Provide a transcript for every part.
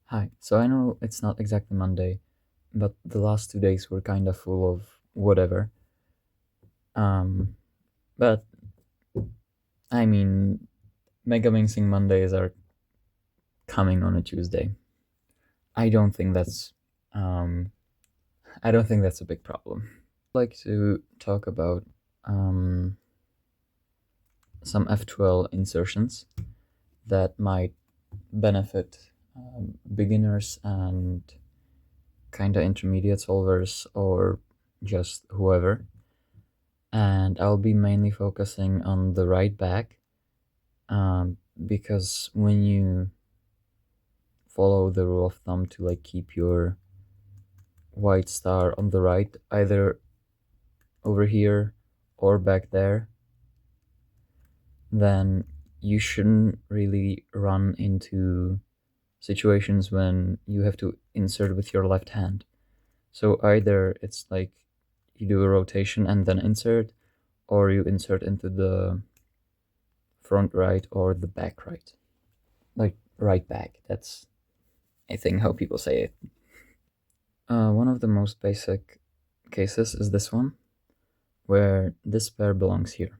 Hi. So I know it's not exactly Monday, but the last 2 days were kind of full of whatever. Um, but I mean, Megaminxing Mondays are coming on a Tuesday. I don't think that's um, I don't think that's a big problem. I'd like to talk about um, some F2L insertions that might benefit beginners and kind of intermediate solvers or just whoever. And I'll be mainly focusing on the right back because when you follow the rule of thumb to like keep your white star on the right, either over here or back there, then you shouldn't really run into situations when you have to insert with your left hand. So either it's like you do a rotation and then insert, or you insert into the front right or the back right. Like right back. That's, I think, how people say it. One of the most basic cases is this one, where this pair belongs here.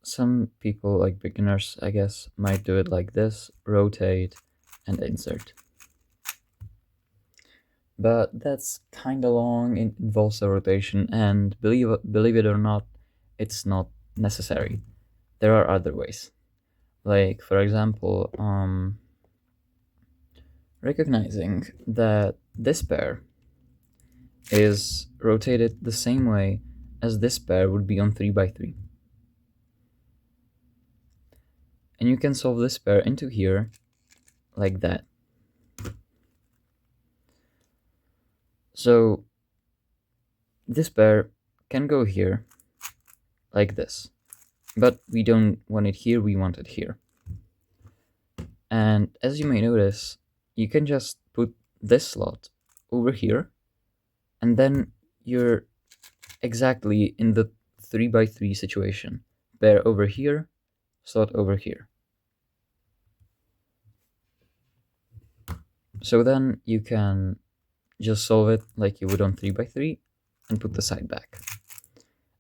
Some people, like beginners, I guess, might do it like this, rotate and insert. But that's kind of long, it involves a rotation, and believe it or not, it's not necessary. There are other ways. Like, for example, recognizing that this pair is rotated the same way as this pair would be on 3 by 3. And you can solve this pair into here like that. So this pair can go here like this, but we don't want it here, we want it here. And as you may notice, you can just put this slot over here, and then you're exactly in the 3 by 3 situation. Pair over here, slot over here. So then you can just solve it like you would on 3 by 3 and put the side back.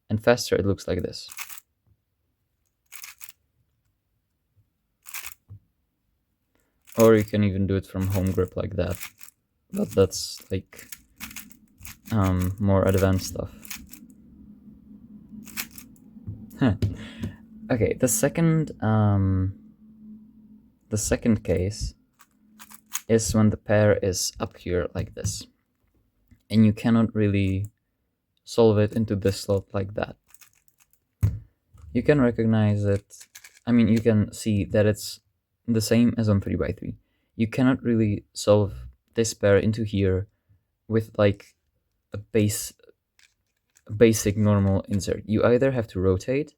And faster it looks like this. Or you can even do it from home grip like that. But that's like more advanced stuff. Okay, the second case is when the pair is up here like this. And you cannot really solve it into this slot like that. You can recognize it. I mean, you can see that it's the same as on 3 by 3. You cannot really solve this pair into here with like a basic normal insert. You either have to rotate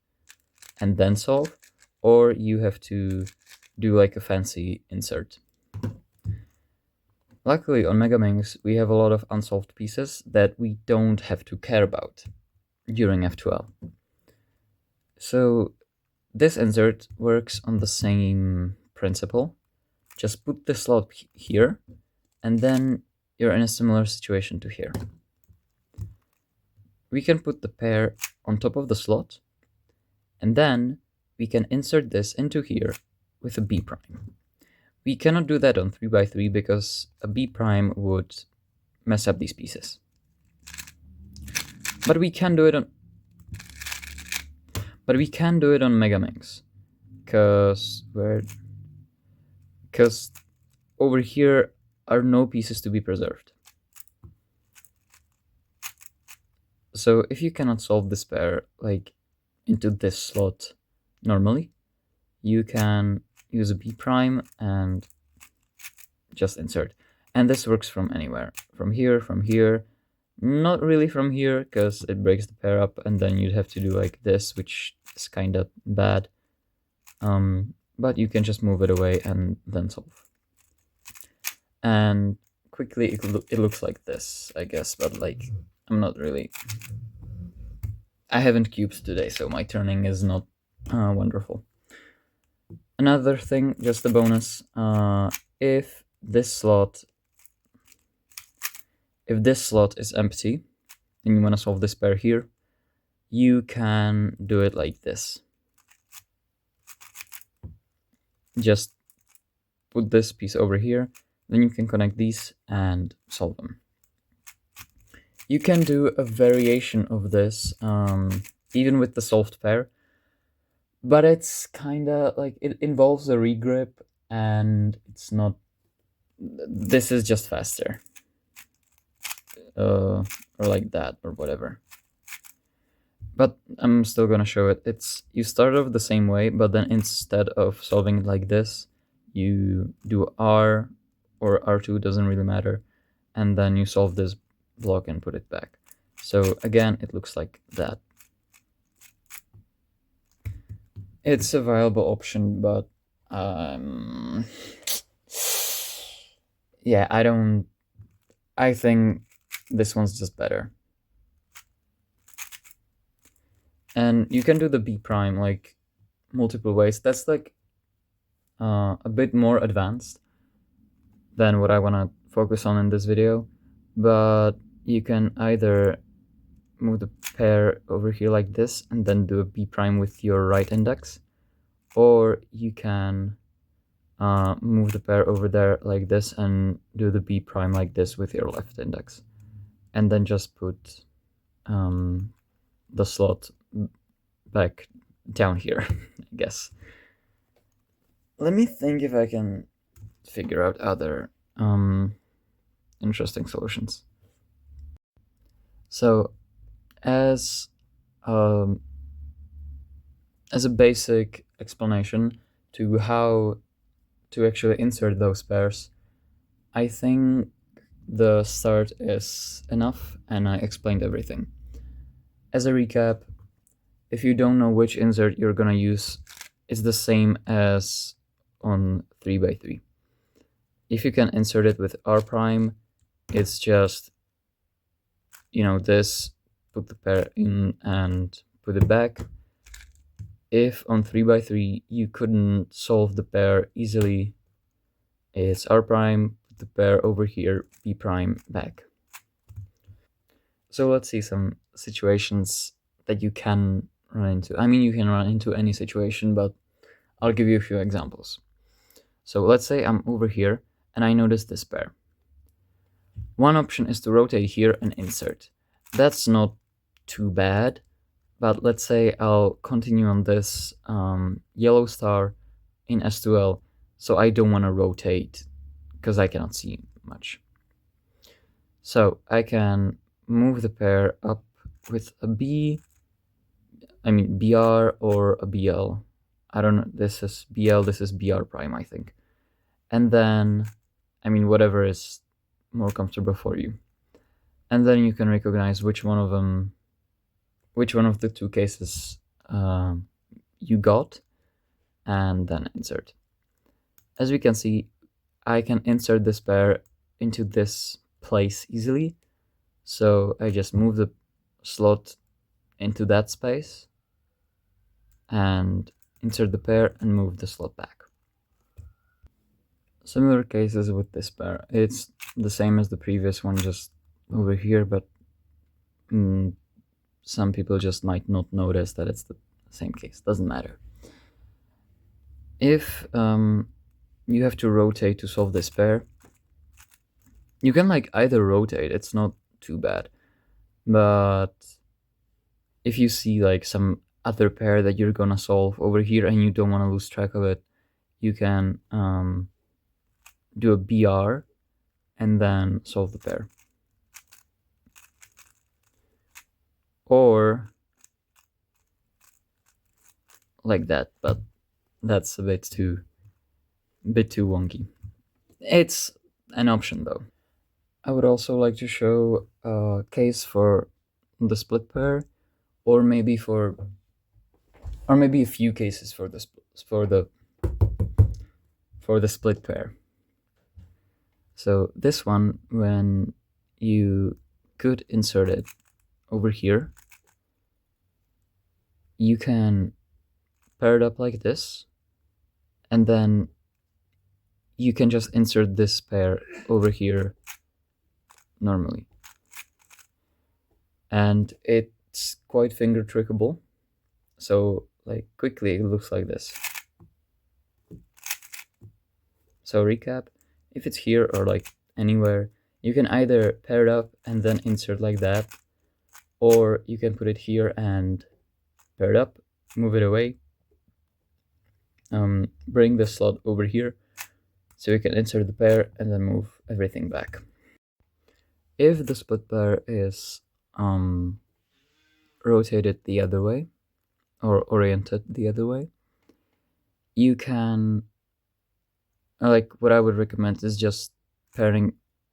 and then solve, or you have to do like a fancy insert. Luckily on Megaminx we have a lot of unsolved pieces that we don't have to care about during F2L. So this insert works on the same principle. Just put the slot here, and then you're in a similar situation to here. We can put the pair on top of the slot, and then we can insert this into here with a B prime. We cannot do that on 3 by 3 because a B prime would mess up these pieces. But we can do it on Megaminx, because over here are no pieces to be preserved. So if you cannot solve this pair like into this slot normally, you can use a B prime and just insert. And this works from anywhere. From here. Not really from here, because it breaks the pair up, and then you'd have to do like this, which is kind of bad. But you can just move it away and then solve. And quickly it looks like this, I guess, but like I'm not really... I haven't cubed today, so my turning is not wonderful. Another thing, just a bonus, if this slot is empty and you want to solve this pair here, you can do it like this. Just put this piece over here, then you can connect these and solve them. You can do a variation of this, even with the solved pair, but it's kind of like, it involves a regrip, and it's not, this is just faster. Or like that, or whatever. But I'm still gonna show it. You start off the same way, but then instead of solving it like this, you do R or R2, doesn't really matter, and then you solve this block and put it back. So again, it looks like that. It's a viable option, but yeah, I think this one's just better. And you can do the B prime like multiple ways. That's like a bit more advanced than what I want to focus on in this video, but you can either move the pair over here like this and then do a B prime with your right index, or you can move the pair over there like this and do the B prime like this with your left index, and then just put the slot back down here, I guess. Let me think if I can figure out other interesting solutions. So as a basic explanation to how to actually insert those pairs, I think the start is enough and I explained everything. As a recap, if you don't know which insert you're gonna use, it's the same as on 3x3. If you can insert it with R prime, it's just, this, put the pair in and put it back. If on 3x3 you couldn't solve the pair easily, it's R prime, put the pair over here, B prime, back. So let's see some situations that you can run into. I mean, you can run into any situation, but I'll give you a few examples. So let's say I'm over here and I notice this pair. One option is to rotate here and insert. That's not too bad, but let's say I'll continue on this yellow star in S2L, so I don't want to rotate because I cannot see much. So I can move the pair up with a BR or a BL. I don't know, this is BL, this is BR prime, I think. And then, whatever is more comfortable for you. And then you can recognize which one of the two cases you got, and then insert. As we can see, I can insert this pair into this place easily. So I just move the slot into that space and insert the pair and move the slot back. Similar cases with this pair. It's the same as the previous one, just over here, but some people just might not notice that it's the same case. Doesn't matter. If you have to rotate to solve this pair, you can either rotate, it's not too bad, but if you see some other pair that you're gonna solve over here and you don't want to lose track of it, you can do a BR and then solve the pair. Or like that, but that's a bit too wonky. It's an option though. I would also like to show a case for the split pair, or maybe a few cases for the split pair. So this one, when you could insert it over here, you can pair it up like this, And then you can just insert this pair over here normally. And it's quite finger trickable. So like quickly it looks like this. So recap, if it's here or like anywhere, you can either pair it up and then insert like that, or you can put it here and pair it up, move it away, bring the slot over here so you can insert the pair and then move everything back. If the split pair is rotated the other way or oriented the other way, you can, like, what I would recommend is just pairing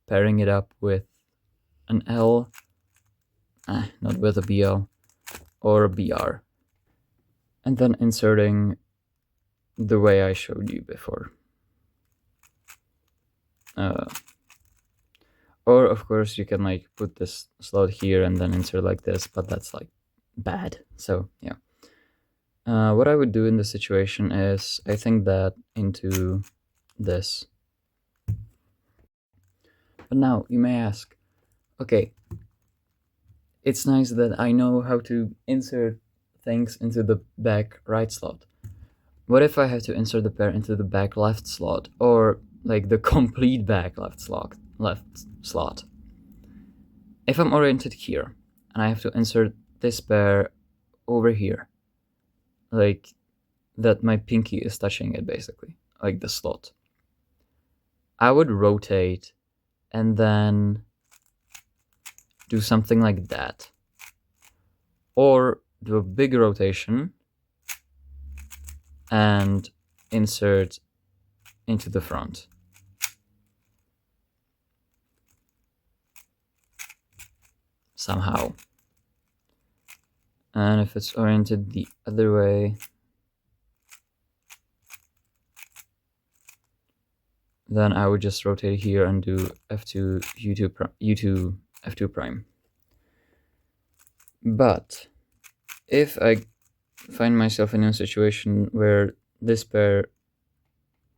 it up with an L, not with a BL, or a BR, and then inserting the way I showed you before. Or of course you can like put this slot here and then insert like this, but that's like bad. So yeah. What I would do in this situation is I think that into this. But now you may ask, okay, it's nice that I know how to insert things into the back right slot. What if I have to insert the pair into the back left slot, or like the complete back left slot? If I'm oriented here and I have to insert this pair over here, like that my pinky is touching it basically, like the slot, I would rotate and then do something like that, or do a big rotation and insert into the front. Somehow. And if it's oriented the other way, then I would just rotate here and do F2 U2 F2 prime. But if I find myself in a situation where this pair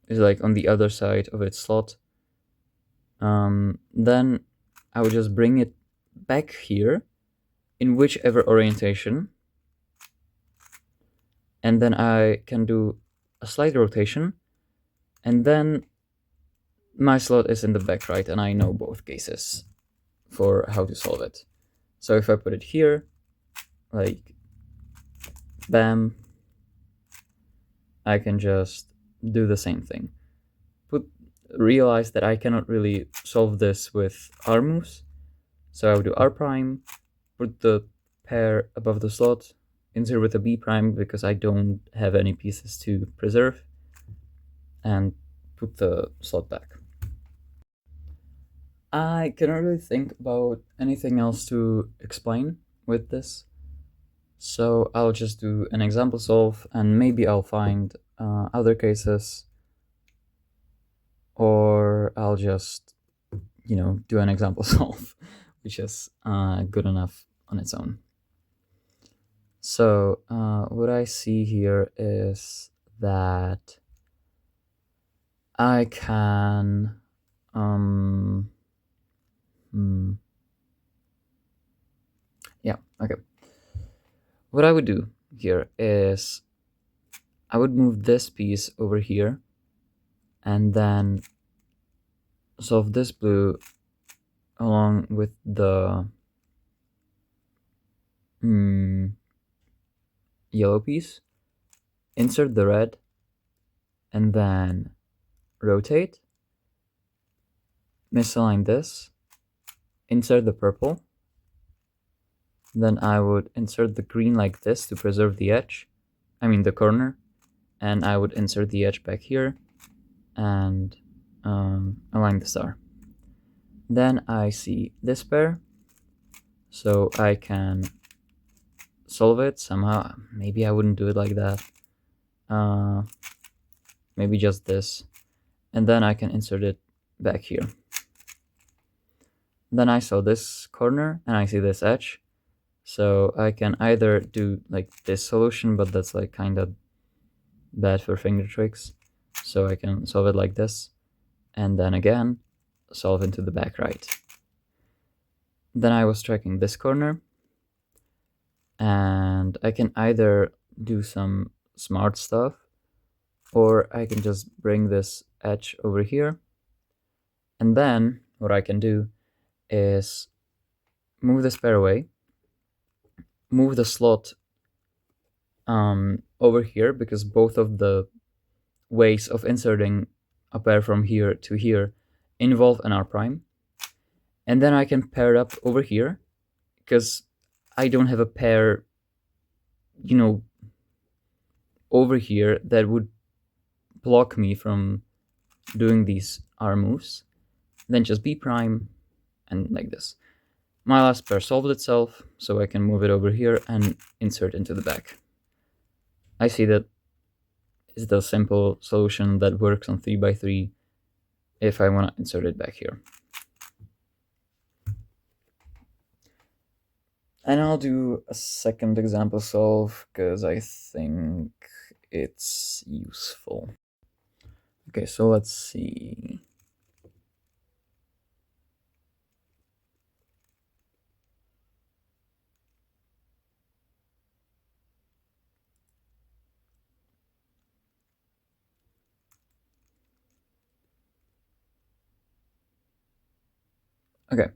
is like on the other side of its slot, then I would just bring it back here in whichever orientation, and then I can do a slight rotation, and then my slot is in the back right, and I know both cases for how to solve it. So if I put it here, like bam, I can just do the same thing. Realize that I cannot really solve this with R moves, so I would do R prime, put the pair above the slot, insert with a B prime because I don't have any pieces to preserve, and put the slot back. I cannot really think about anything else to explain with this, so I'll just do an example solve, and maybe I'll find other cases, or I'll just, do an example solve, which is good enough on its own. So what I see here is that I can yeah, okay. What I would do here is I would move this piece over here and then solve this blue along with the yellow piece, insert the red, and then rotate, misalign this, insert the purple, then I would insert the green like this to preserve the edge, the corner, and I would insert the edge back here and align the star. Then I see this pair, so I can solve it somehow. Maybe I wouldn't do it like that. Maybe just this, and then I can insert it back here. Then I saw this corner and I see this edge, so I can either do like this solution, but that's like kind of bad for finger tricks, So I can solve it like this, and then again, solve into the back right. Then I was tracking this corner, and I can either do some smart stuff, or I can just bring this edge over here. And then what I can do is move this pair away, move the slot over here, because both of the ways of inserting a pair from here to here involve an R prime. And then I can pair it up over here, because I don't have a pair, over here that would block me from doing these R moves. Then just B prime, and like this. My last pair solved itself, so I can move it over here and insert into the back. I see that is the simple solution that works on 3x3 if I want to insert it back here. And I'll do a second example solve because I think it's useful. Okay, so let's see. Okay,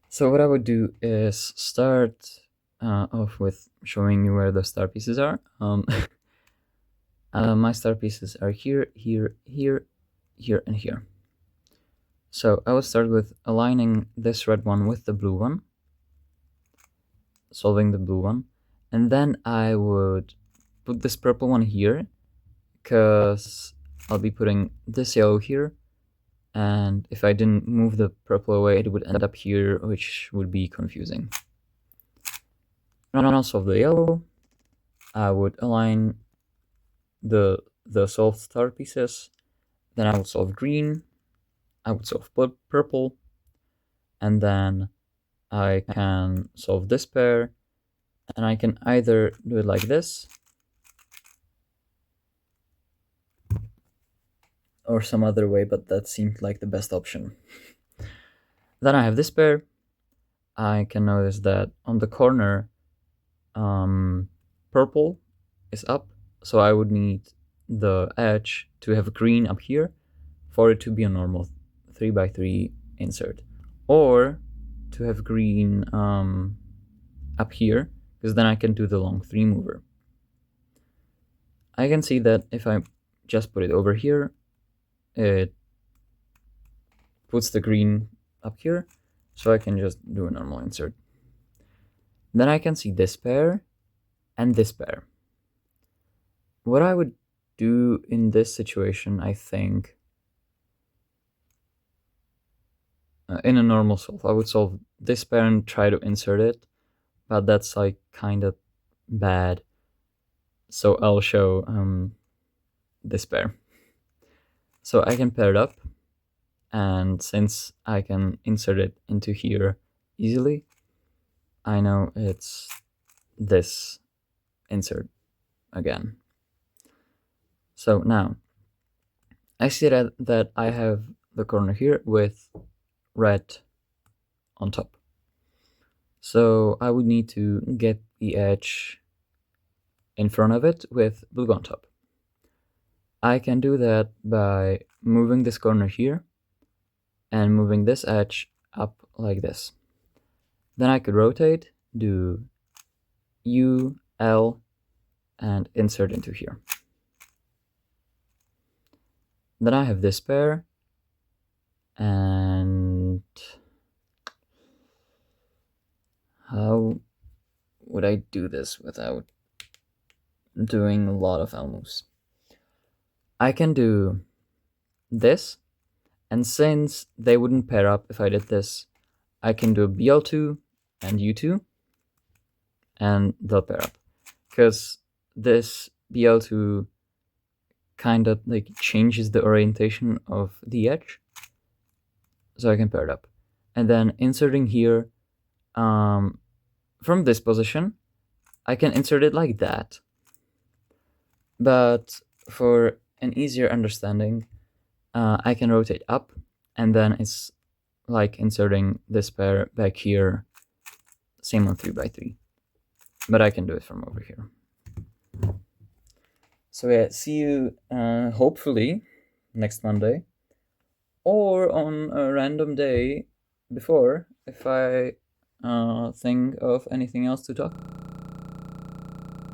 so what I would do is start off with showing you where the star pieces are. My star pieces are here, here, here, here, and here. So I will start with aligning this red one with the blue one, solving the blue one, and then I would put this purple one here, because I'll be putting this yellow here, and if I didn't move the purple away, it would end up here, which would be confusing. And I'll solve the yellow. I would align the solved star pieces, then I would solve green, I would solve purple, and then I can solve this pair, and I can either do it like this, or some other way, but that seemed like the best option. Then I have this pair. I can notice that on the corner, purple is up, so I would need the edge to have green up here for it to be a normal 3x3 insert, or to have green up here, because then I can do the long 3 mover. I can see that if I just put it over here, it puts the green up here, so I can just do a normal insert. Then I can see this pair and this pair. What I would do in this situation, I think, in a normal solve, I would solve this pair and try to insert it, but that's like kind of bad. So I'll show this pair. So I can pair it up, and since I can insert it into here easily, I know it's this insert again. So now I see that I have the corner here with red on top. So I would need to get the edge in front of it with blue on top. I can do that by moving this corner here and moving this edge up like this. Then I could rotate, do U, L, and insert into here. Then I have this pair, and how would I do this without doing a lot of L moves? I can do this, and since they wouldn't pair up if I did this, I can do BL2 and U2, and they'll pair up. Because this BL2 kind of like changes the orientation of the edge, so I can pair it up. And then inserting here, from this position, I can insert it like that. But for an easier understanding, I can rotate up, and then it's like inserting this pair back here, same on 3x3. But I can do it from over here. So yeah, see you hopefully next Monday, or on a random day before, if I think of anything else to talk